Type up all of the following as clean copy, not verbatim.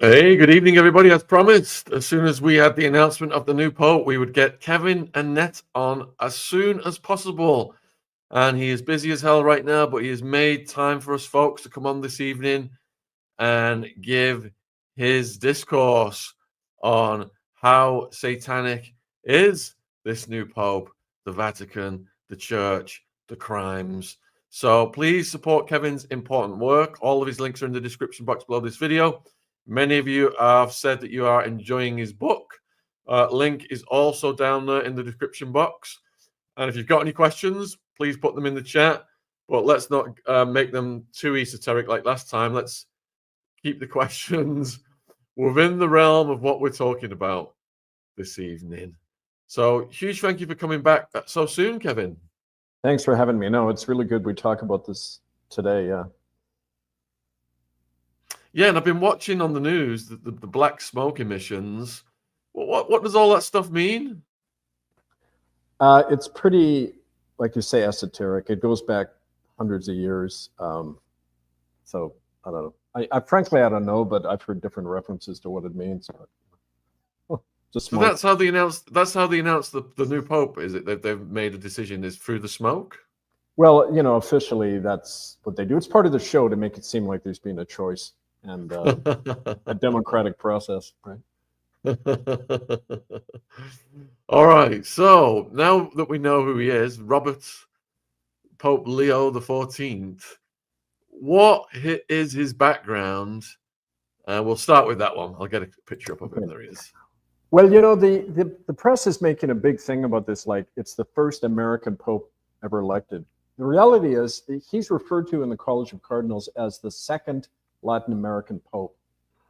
Hey, good evening, everybody. As promised, as soon as we had the announcement of the new Pope, we would get Kevin and Net on as soon as possible. And he is busy as hell right now, but he has made time for us folks to come on this evening and give his discourse on how satanic is this new Pope, the Vatican, the Church, the crimes. So please support Kevin's important work. All of his links are in the description box below this video. Many of you have said that you are enjoying his book. Link is also down there in the description box. And if you've got any questions, please put them in the chat. But let's not make them too esoteric like last time. Let's keep the questions within the realm of what we're talking about this evening. So huge thank you for coming back so soon, Kevin. Thanks for having me. No, it's really good we talk about this today. Yeah. Yeah, and I've been watching on the news the black smoke emissions. What does all that stuff mean? It's pretty, like you say, esoteric. It goes back hundreds of years. So I don't know. I frankly, I don't know, but I've heard different references to what it means. Just so that's how they announced. That's how they announced the new Pope. Is it that they've made a decision? Is through the smoke? Well, you know, officially that's what they do. It's part of the show to make it seem like there's been a choice and a democratic process, right? All right. So now that we know who he is, Robert Pope Leo XIV, what is his background? We'll start with that one. I'll get a picture up of him. There he is. Well, you know, the press is making a big thing about this, like it's the first American Pope ever elected. The reality is he's referred to in the College of Cardinals as the second Latin American Pope.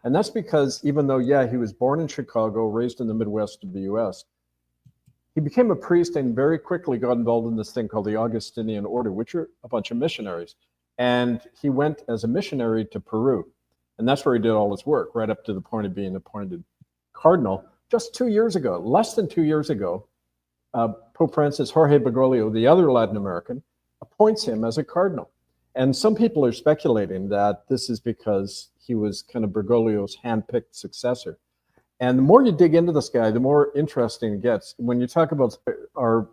And that's because even though, yeah, he was born in Chicago, raised in the Midwest of the US, he became a priest and very quickly got involved in this thing called the Augustinian Order, which are a bunch of missionaries. And he went as a missionary to Peru. And that's where he did all his work, right up to the point of being appointed cardinal. Just 2 years ago, less than 2 years ago, Pope Francis Jorge Bergoglio, the other Latin American, appoints him as a cardinal. And some people are speculating that this is because he was kind of Bergoglio's hand-picked successor. And the more you dig into this guy, the more interesting it gets. When you talk about,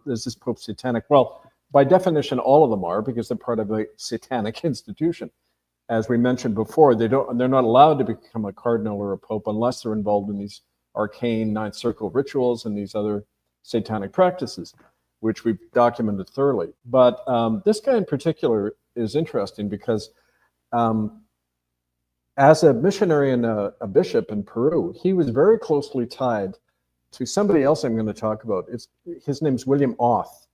is this Pope satanic? Well, by definition, all of them are, because they're part of a satanic institution. As we mentioned before, they're not allowed to become a cardinal or a pope unless they're involved in these arcane ninth circle rituals and these other satanic practices, which we've documented thoroughly. But this guy in particular is interesting because as a missionary and a bishop in Peru, he was very closely tied to somebody else I'm going to talk about. His name's William Auth.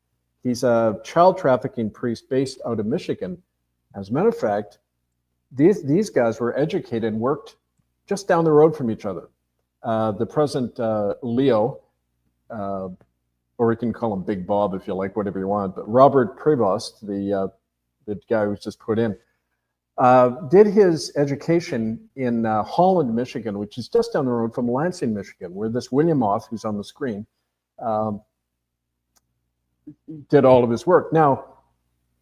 He's a child trafficking priest based out of Michigan. As a matter of fact, these guys were educated and worked just down the road from each other. The present Leo, or you can call him Big Bob if you like, whatever you want, but Robert Prevost, the guy who's just put in, did his education in Holland, Michigan, which is just down the road from Lansing, Michigan, where this William Auth, who's on the screen, did all of his work. Now,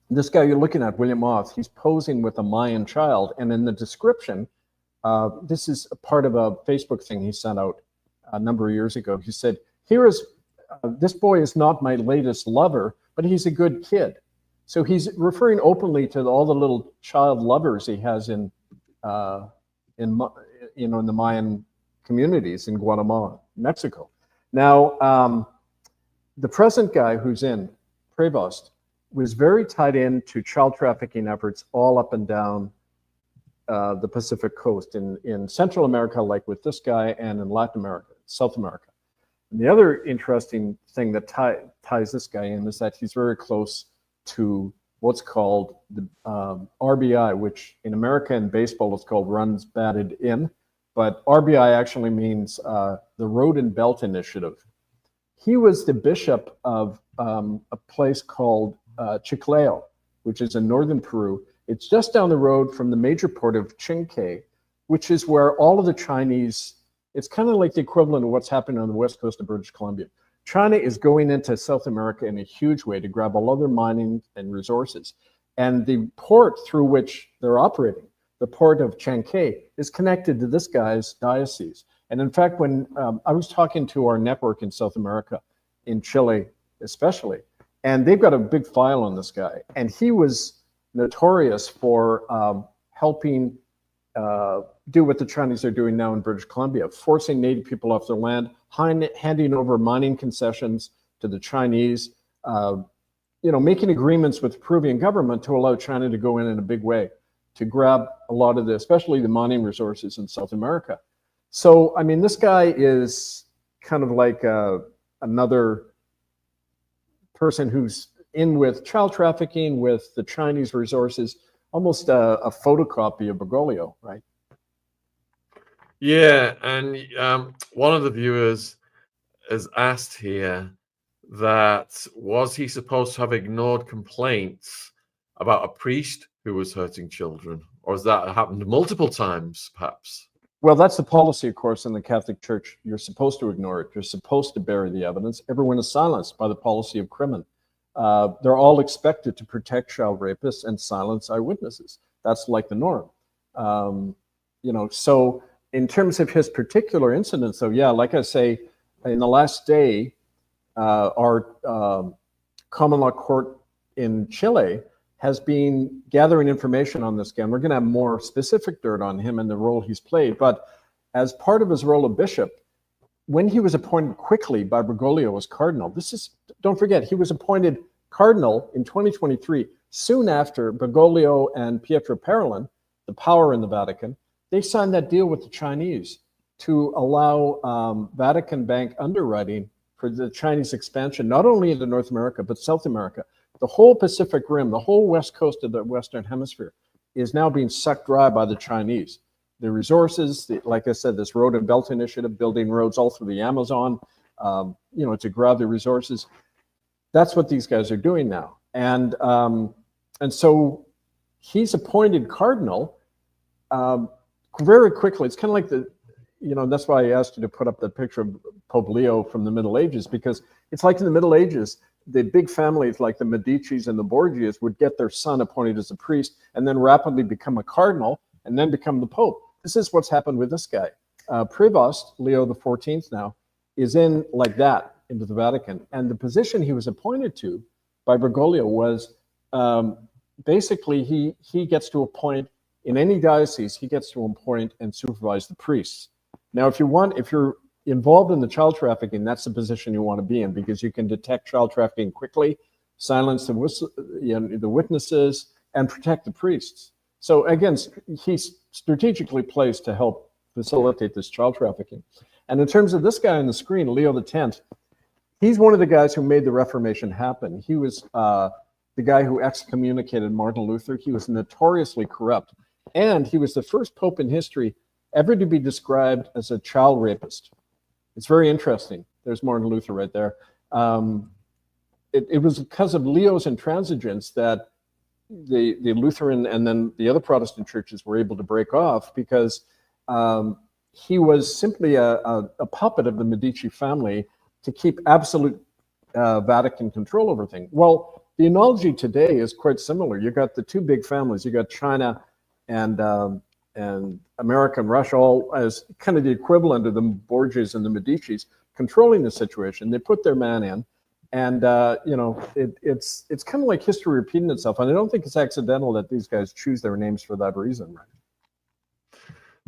this guy you're looking at, William Auth, he's posing with a Mayan child, and in the description, this is a part of a Facebook thing he sent out a number of years ago. He said, here is, this boy is not my latest lover, but he's a good kid. So he's referring openly to all the little child lovers he has in the Mayan communities in Guatemala, Mexico. Now, the present guy who's in, Prevost, was very tied into child trafficking efforts all up and down the Pacific coast, in Central America, like with this guy, and in Latin America, South America. And the other interesting thing that ties this guy in is that he's very close to what's called the RBI, which in America in baseball is called runs batted in, but RBI actually means the Road and Belt Initiative. He was the bishop of a place called Chiclayo, which is in northern Peru. It's just down the road from the major port of Chinque, which is where all of the Chinese, it's kind of like the equivalent of what's happening on the west coast of British Columbia. China is going into South America in a huge way to grab all other mining and resources. And the port through which they're operating, the port of Chancay, is connected to this guy's diocese. And in fact, when I was talking to our network in South America, in Chile especially, and they've got a big file on this guy, and he was notorious for helping do what the Chinese are doing now in British Columbia, forcing Native people off their land, handing over mining concessions to the Chinese, making agreements with the Peruvian government to allow China to go in a big way to grab a lot of the, especially the mining resources in South America. So, I mean, this guy is kind of like another person who's in with child trafficking, with the Chinese resources, almost a photocopy of Bergoglio, right? Yeah, and one of the viewers has asked here that was he supposed to have ignored complaints about a priest who was hurting children, or has that happened multiple times, perhaps? Well, that's the policy, of course, in the Catholic Church. You're supposed to ignore it. You're supposed to bury the evidence. Everyone is silenced by the policy of crimen. They're all expected to protect child rapists and silence eyewitnesses. That's like the norm. So in terms of his particular incidents, though, yeah, like I say, in the last day, our common law court in Chile has been gathering information on this guy. We're going to have more specific dirt on him and the role he's played. But as part of his role of bishop, when he was appointed quickly by Bergoglio as cardinal, don't forget, he was appointed cardinal in 2023, soon after Bergoglio and Pietro Parolin, the power in the Vatican, they signed that deal with the Chinese to allow Vatican Bank underwriting for the Chinese expansion, not only into North America, but South America. The whole Pacific Rim, the whole west coast of the Western Hemisphere is now being sucked dry by the Chinese. The resources, like I said, this Road and Belt Initiative, building roads all through the Amazon, to grab the resources. That's what these guys are doing now. And so he's appointed cardinal very quickly. It's kind of like that's why I asked you to put up the picture of Pope Leo from the Middle Ages, because it's like in the Middle Ages, the big families like the Medicis and the Borgias would get their son appointed as a priest and then rapidly become a cardinal and then become the Pope. This is what's happened with this guy. Prevost, Leo XIV now, is in like that into the Vatican. And the position he was appointed to by Bergoglio was basically he gets to appoint, in any diocese, he gets to appoint and supervise the priests. Now, if you're involved in the child trafficking, that's the position you want to be in, because you can detect child trafficking quickly, silence the witnesses, and protect the priests. So again, he's strategically placed to help facilitate this child trafficking. And in terms of this guy on the screen, Leo X, he's one of the guys who made the Reformation happen. He was the guy who excommunicated Martin Luther. He was notoriously corrupt. And he was the first pope in history ever to be described as a child rapist. It's very interesting. There's Martin Luther right there. It was because of Leo's intransigence that the Lutheran and then the other Protestant churches were able to break off, because he was simply a puppet of the Medici family to keep absolute Vatican control over things. Well, the analogy today is quite similar. You got the two big families. You got China and America and Russia, all as kind of the equivalent of the Borgias and the Medicis, controlling the situation. They put their man in, and it's kind of like history repeating itself. And I don't think it's accidental that these guys choose their names for that reason, right?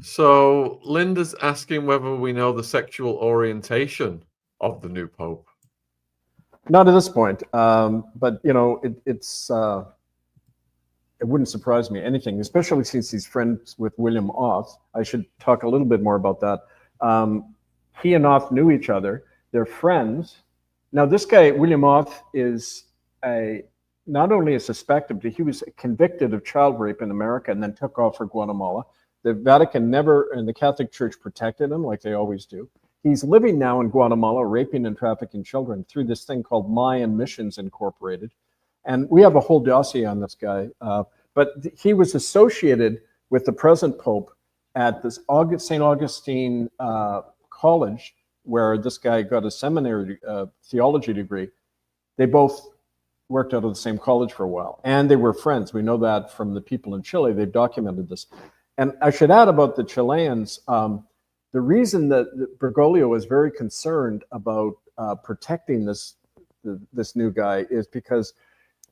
So Linda's asking whether we know the sexual orientation of the new pope. Not at this point, but it wouldn't surprise me anything, especially since he's friends with William Auth. I should talk a little bit more about that. He and Auth knew each other. They're friends. Now, this guy, William Auth, is not only a suspected, but he was convicted of child rape in America and then took off for Guatemala. The Vatican never, and the Catholic Church protected him like they always do. He's living now in Guatemala, raping and trafficking children through this thing called Mayan Missions Incorporated. And we have a whole dossier on this guy. But he was associated with the present Pope at this St. Augustine College, where this guy got a seminary theology degree. They both worked out of the same college for a while, and they were friends. We know that from the people in Chile. They've documented this. And I should add about the Chileans, the reason that Bergoglio was very concerned about protecting this new guy is because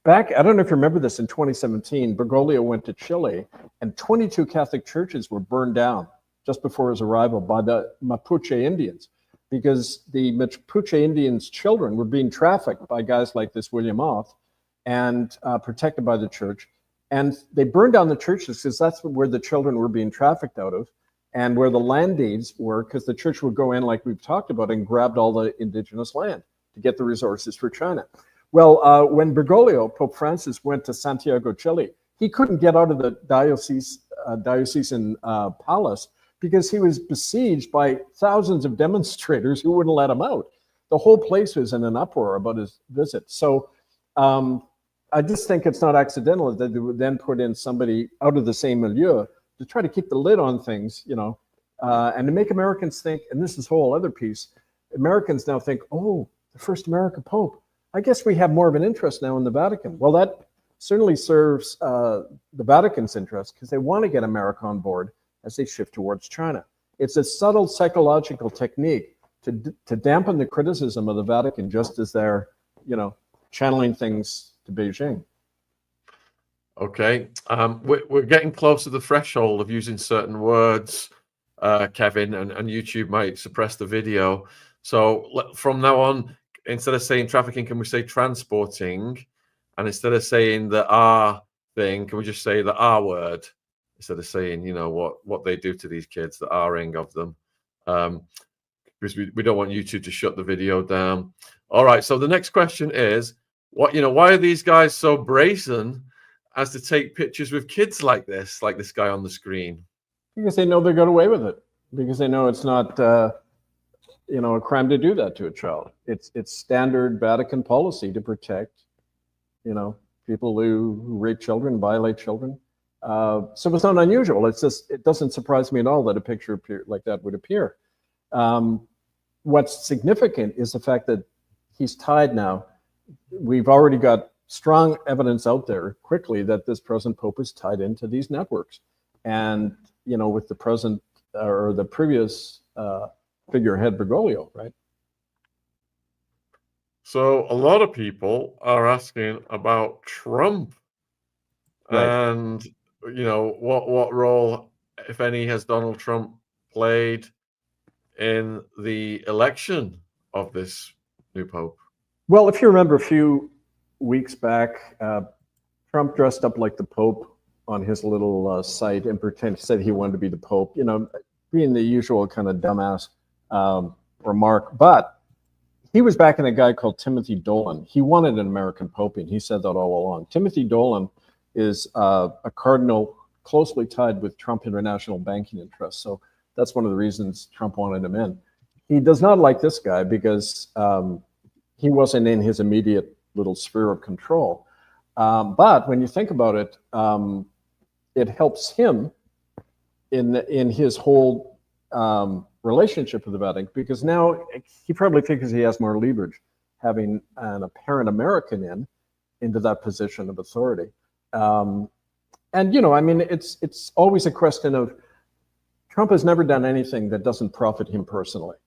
back, I don't know if you remember this, in 2017, Bergoglio went to Chile and 22 Catholic churches were burned down just before his arrival by the Mapuche Indians, because the Mapuche Indians' children were being trafficked by guys like this William Oth and protected by the church. And they burned down the churches because that's where the children were being trafficked out of, and where the land deeds were, because the church would go in, like we've talked about, and grabbed all the indigenous land to get the resources for China. Well, when Bergoglio, Pope Francis, went to Santiago, Chile, he couldn't get out of the diocesan palace because he was besieged by thousands of demonstrators who wouldn't let him out. The whole place was in an uproar about his visit. So I just think it's not accidental that they would then put in somebody out of the same milieu to try to keep the lid on things, you know, and to make Americans think, and this is a whole other piece, Americans now think, oh, the first American Pope, I guess we have more of an interest now in the Vatican. Well, that certainly serves the Vatican's interest because they want to get America on board as they shift towards China. It's a subtle psychological technique to dampen the criticism of the Vatican just as they're, you know, channeling things to Beijing. Okay, we're getting close to the threshold of using certain words, Kevin, and YouTube might suppress the video. So from now on, instead of saying trafficking, can we say transporting? And instead of saying the R thing, can we just say the R word? Instead of saying, you know, what they do to these kids, the R-ing of them. Because we don't want YouTube to shut the video down. All right, so the next question is, why are these guys so brazen as to take pictures with kids like this guy on the screen? Because they know they got away with it. Because they know it's not, you know, a crime to do that to a child. It's standard Vatican policy to protect, you know, people who rape children, violate children. So it's not unusual. It's just, it doesn't surprise me at all that a picture like that would appear. What's significant is the fact that he's tied now. We've already got strong evidence out there quickly that this present Pope is tied into these networks. And, you know, with the present or the previous figurehead Bergoglio, right? So a lot of people are asking about Trump, right? And, you know, what role, if any, has Donald Trump played in the election of this new Pope? Well, if you remember a few weeks back, Trump dressed up like the Pope on his little site and said he wanted to be the Pope, you know, being the usual kind of dumbass remark. But he was backing a guy called Timothy Dolan. He wanted an American Pope, and he said that all along. Timothy Dolan is a cardinal closely tied with Trump international banking interests. So that's one of the reasons Trump wanted him in. He does not like this guy because he wasn't in his immediate little sphere of control. But when you think about it, it helps him in his whole relationship with the Vatican, because now he probably figures he has more leverage having an apparent American into that position of authority. And, you know, I mean, it's always a question of Trump has never done anything that doesn't profit him personally.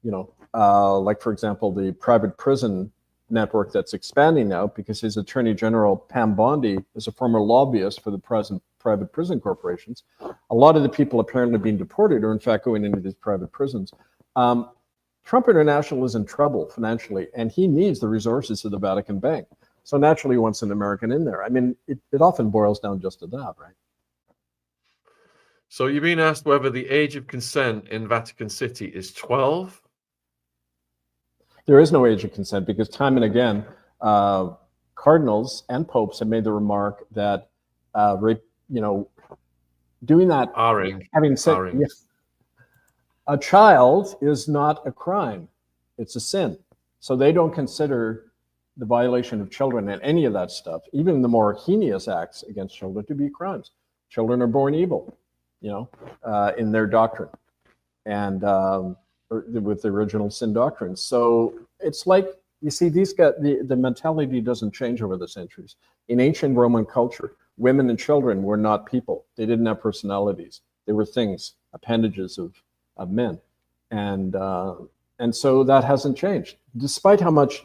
You know, like, for example, the private prison network that's expanding now because his Attorney General, Pam Bondi, is a former lobbyist for the present private prison corporations. A lot of the people apparently being deported are in fact going into these private prisons. Trump International is in trouble financially, and he needs the resources of the Vatican Bank. So naturally he wants an American in there. I mean, it often boils down just to that, right? So you've been asked whether the age of consent in Vatican City is 12? There is no age of consent because time and again, cardinals and popes have made the remark that, you know, doing that, having said, yes, a child is not a crime, it's a sin. So they don't consider the violation of children and any of that stuff, even the more heinous acts against children, to be crimes. Children are born evil, you know, in their doctrine. And with the original sin doctrine. So it's like, you see, these guys, the mentality doesn't change over the centuries. In ancient Roman culture, women and children were not people. They didn't have personalities. They were things, appendages of men. And so that hasn't changed, despite how much,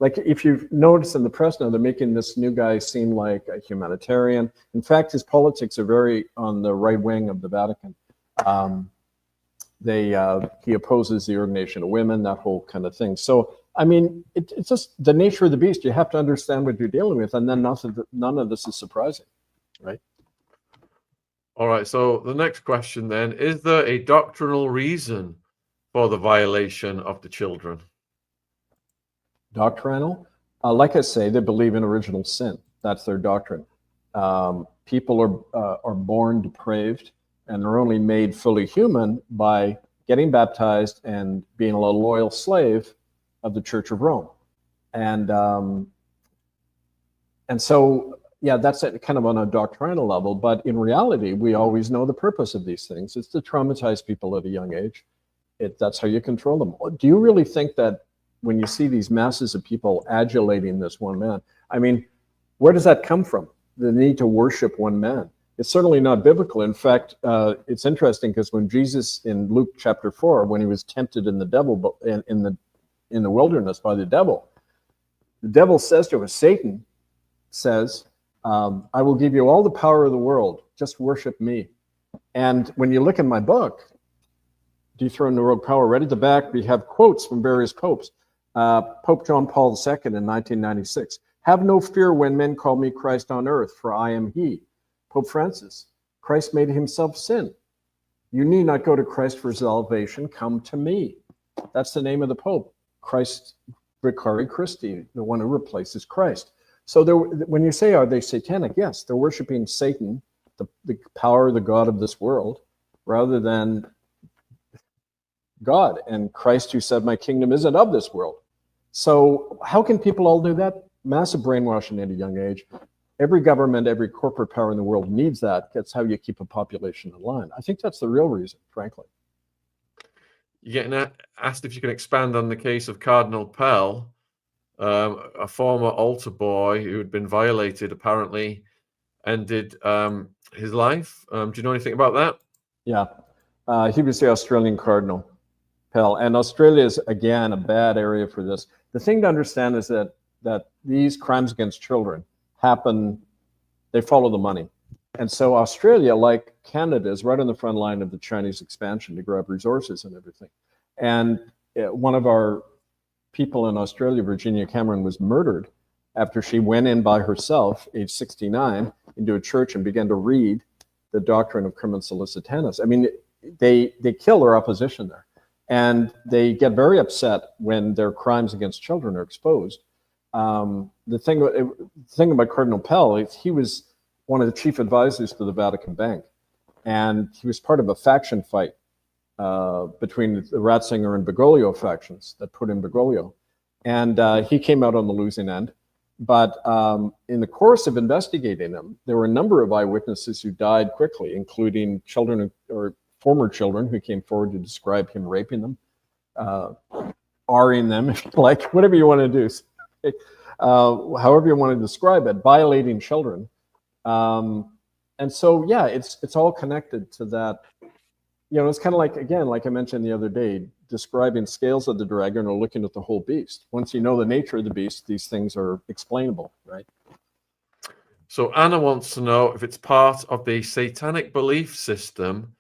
like if you've noticed in the press now, they're making this new guy seem like a humanitarian. In fact, his politics are very on the right wing of the Vatican. He opposes the ordination of women, that whole kind of thing. So, I mean, it's just the nature of the beast. You have to understand what you're dealing with, and then none of this is surprising, right? All right, so the next question then, is there a doctrinal reason for the violation of the children? Doctrinal? Like I say, they believe in original sin. That's their doctrine. People are born depraved, and they're only made fully human by getting baptized and being a loyal slave of the Church of Rome. And so, yeah, that's kind of on a doctrinal level, but in reality, we always know the purpose of these things. It's to traumatize people at a young age. That's how you control them. Do you really think that when you see these masses of people adulating this one man, I mean, where does that come from? The need to worship one man. It's certainly not biblical. In fact, it's interesting because when Jesus in Luke chapter 4, when he was tempted in the wilderness by the devil says to him, Satan says, I will give you all the power of the world. Just worship me. And when you look in my book, Dethrone the Rogue Power, right at the back, we have quotes from various popes. Pope John Paul II in 1996. Have no fear when men call me Christ on earth, for I am he. Pope Francis. Christ made himself sin. You need not go to Christ for salvation. Come to me. That's the name of the Pope. Christ Vicari Christi, the one who replaces Christ. So when you say, are they satanic? Yes, they're worshiping Satan, the power, the God of this world, rather than God and Christ, who said, my kingdom isn't of this world. So how can people all do that? Massive brainwashing at a young age. Every government, every corporate power in the world needs that. That's how you keep a population in line. I think that's the real reason, frankly. You're getting asked if you can expand on the case of Cardinal Pell, a former altar boy who had been violated, apparently ended his life. Do you know anything about that? Yeah, he was the Australian Cardinal Pell, and Australia is, again, a bad area for this. The thing to understand is that these crimes against children happen, they follow the money. And so Australia, like Canada, is right on the front line of the Chinese expansion to grab resources and everything. And one of our people in Australia, Virginia Cameron, was murdered after she went in by herself, age 69, into a church and began to read the doctrine of crimen solicitanis. I mean, they kill their opposition there. And they get very upset when their crimes against children are exposed. The thing about Cardinal Pell is he was one of the chief advisors to the Vatican Bank. And he was part of a faction fight between the Ratzinger and Bergoglio factions that put in Bergoglio. And he came out on the losing end. But in the course of investigating him, there were a number of eyewitnesses who died quickly, including children or former children who came forward to describe him raping them, R-ing them, if you like, whatever you want to do, however you want to describe it, violating children. And so, yeah, it's all connected to that. You know, it's kind of like, again, like I mentioned the other day, describing scales of the dragon or looking at the whole beast. Once you know the nature of the beast, these things are explainable, right? So Anna wants to know if it's part of the satanic belief system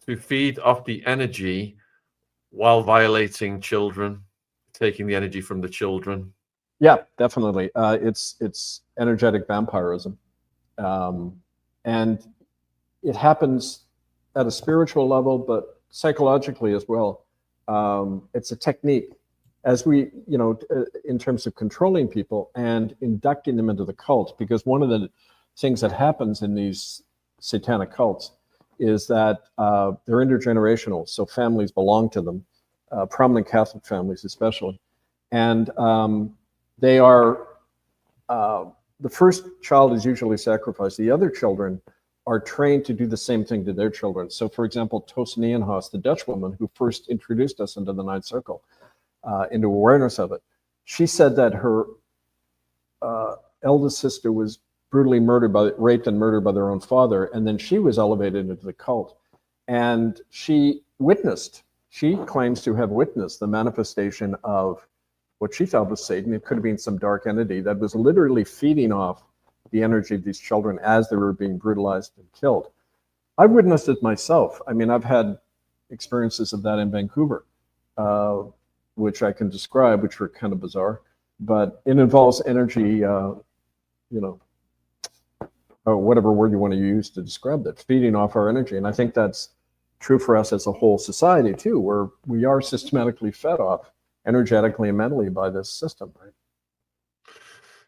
to feed off the energy while violating children, taking the energy from the children. Yeah, definitely. It's energetic vampirism. And it happens at a spiritual level, but psychologically as well. It's a technique as we, in terms of controlling people and inducting them into the cult, because one of the things that happens in these satanic cults is that they're intergenerational. So families belong to them, prominent Catholic families especially. And they are, the first child is usually sacrificed. The other children are trained to do the same thing to their children. So for example, Toos Nijenhuis, the Dutch woman who first introduced us into the Ninth Circle, into awareness of it, she said that her eldest sister was brutally raped and murdered by their own father, and then she was elevated into the cult. And she claims to have witnessed the manifestation of what she thought was Satan. It could have been some dark entity that was literally feeding off the energy of these children as they were being brutalized and killed. I've witnessed it myself. I mean, I've had experiences of that in Vancouver, which I can describe, which were kind of bizarre, but it involves energy, or whatever word you want to use to describe that, feeding off our energy. And I think that's true for us as a whole society too, where we are systematically fed off energetically and mentally by this system, right?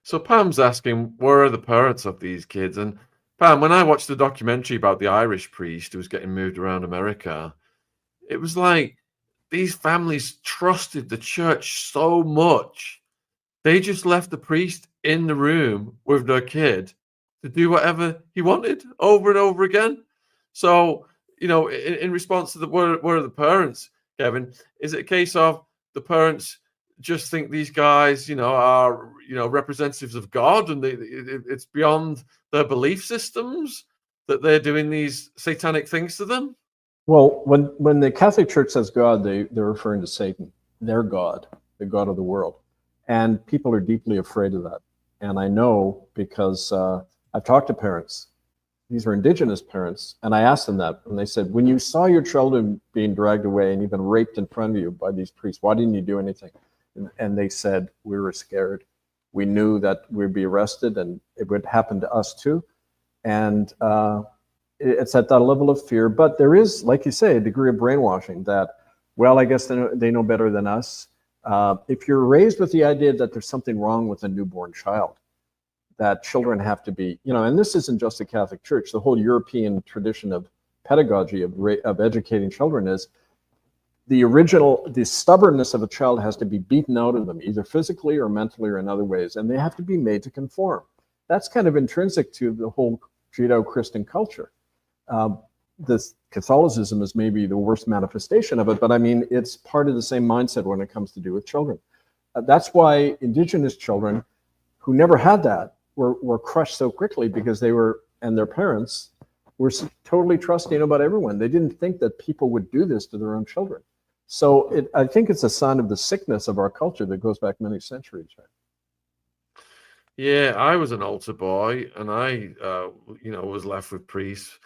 So Pam's asking, where are the parents of these kids? And Pam, when I watched the documentary about the Irish priest who was getting moved around America, it was like these families trusted the church so much. They just left the priest in the room with their kid to do whatever he wanted over and over again. So, in response to the where are the parents, Kevin, is it a case of the parents just think these guys, are, representatives of God, and it's beyond their belief systems that they're doing these satanic things to them? Well, when the Catholic Church says God, they're referring to Satan, their God, the God of the world. And people are deeply afraid of that. And I know because I've talked to parents. These are Indigenous parents. And I asked them that. And they said, when you saw your children being dragged away and even raped in front of you by these priests, why didn't you do anything? And they said, we were scared. We knew that we'd be arrested and it would happen to us too. And it's at that level of fear. But there is, like you say, a degree of brainwashing that, well, I guess they know better than us. If you're raised with the idea that there's something wrong with a newborn child, that children have to be, and this isn't just the Catholic Church, the whole European tradition of pedagogy, of educating children is the stubbornness of a child has to be beaten out of them, either physically or mentally or in other ways, and they have to be made to conform. That's kind of intrinsic to the whole Judeo-Christian culture. This Catholicism is maybe the worst manifestation of it, but I mean, it's part of the same mindset when it comes to do with children. That's why Indigenous children who never had that were crushed so quickly, because they were, and their parents were totally trusting about everyone. They didn't think that people would do this to their own children. So I think it's a sign of the sickness of our culture that goes back many centuries. Right? Yeah, I was an altar boy, and I, was left with priests.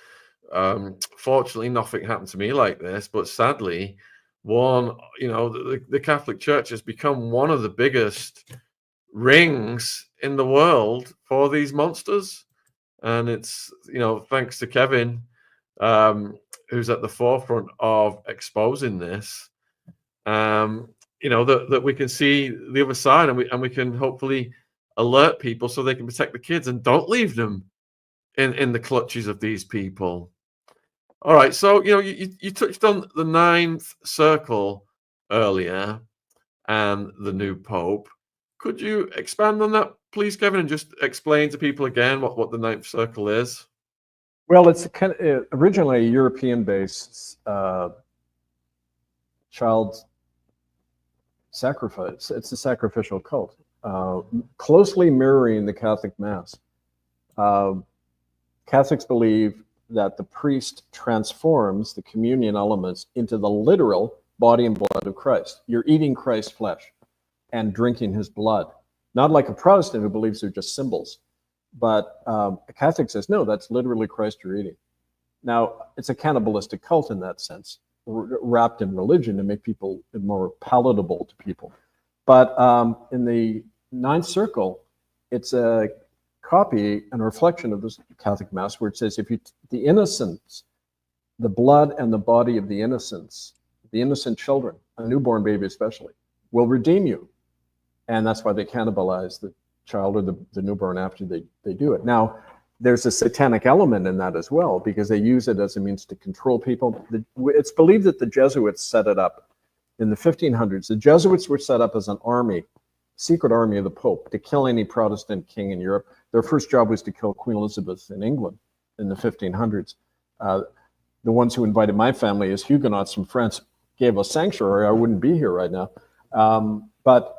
Fortunately, nothing happened to me like this, but sadly, the Catholic Church has become one of the biggest rings in the world for these monsters. And it's, thanks to Kevin, who's at the forefront of exposing this, that we can see the other side, and we can hopefully alert people so they can protect the kids and don't leave them in the clutches of these people. All right, so you touched on the ninth circle earlier and the new Pope. Could you expand on that, please, Kevin, and just explain to people again what the ninth circle is? Well, it's originally a European-based child sacrifice. It's a sacrificial cult, closely mirroring the Catholic Mass. Catholics believe that the priest transforms the communion elements into the literal body and blood of Christ. You're eating Christ's flesh and drinking his blood. Not like a Protestant who believes they're just symbols. But a Catholic says, no, that's literally Christ you're eating. Now, it's a cannibalistic cult in that sense, wrapped in religion to make people more palatable to people. But in the ninth circle, it's a copy and a reflection of this Catholic Mass, where it says, the innocents, the blood and the body of the innocents, the innocent children, a newborn baby especially, will redeem you. And that's why they cannibalize the child or the newborn after they do it. Now, there's a satanic element in that as well, because they use it as a means to control people. It's believed that the Jesuits set it up in the 1500s. The Jesuits were set up as an army, secret army of the Pope, to kill any Protestant king in Europe. Their first job was to kill Queen Elizabeth in England in the 1500s. The ones who invited my family as Huguenots from France gave us sanctuary. I wouldn't be here right now. But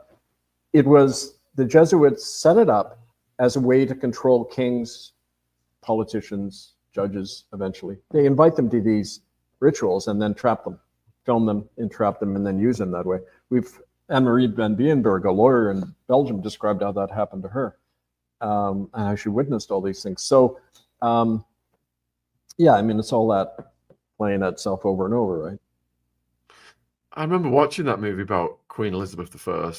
it was the Jesuits set it up as a way to control kings, politicians, judges. Eventually, they invite them to these rituals and then trap them, film them, entrap them, and then use them that way. Anne-Marie van Bienberg, a lawyer in Belgium, described how that happened to her, and how she witnessed all these things. So, yeah, I mean, it's all that playing itself over and over, right? I remember watching that movie about Queen Elizabeth I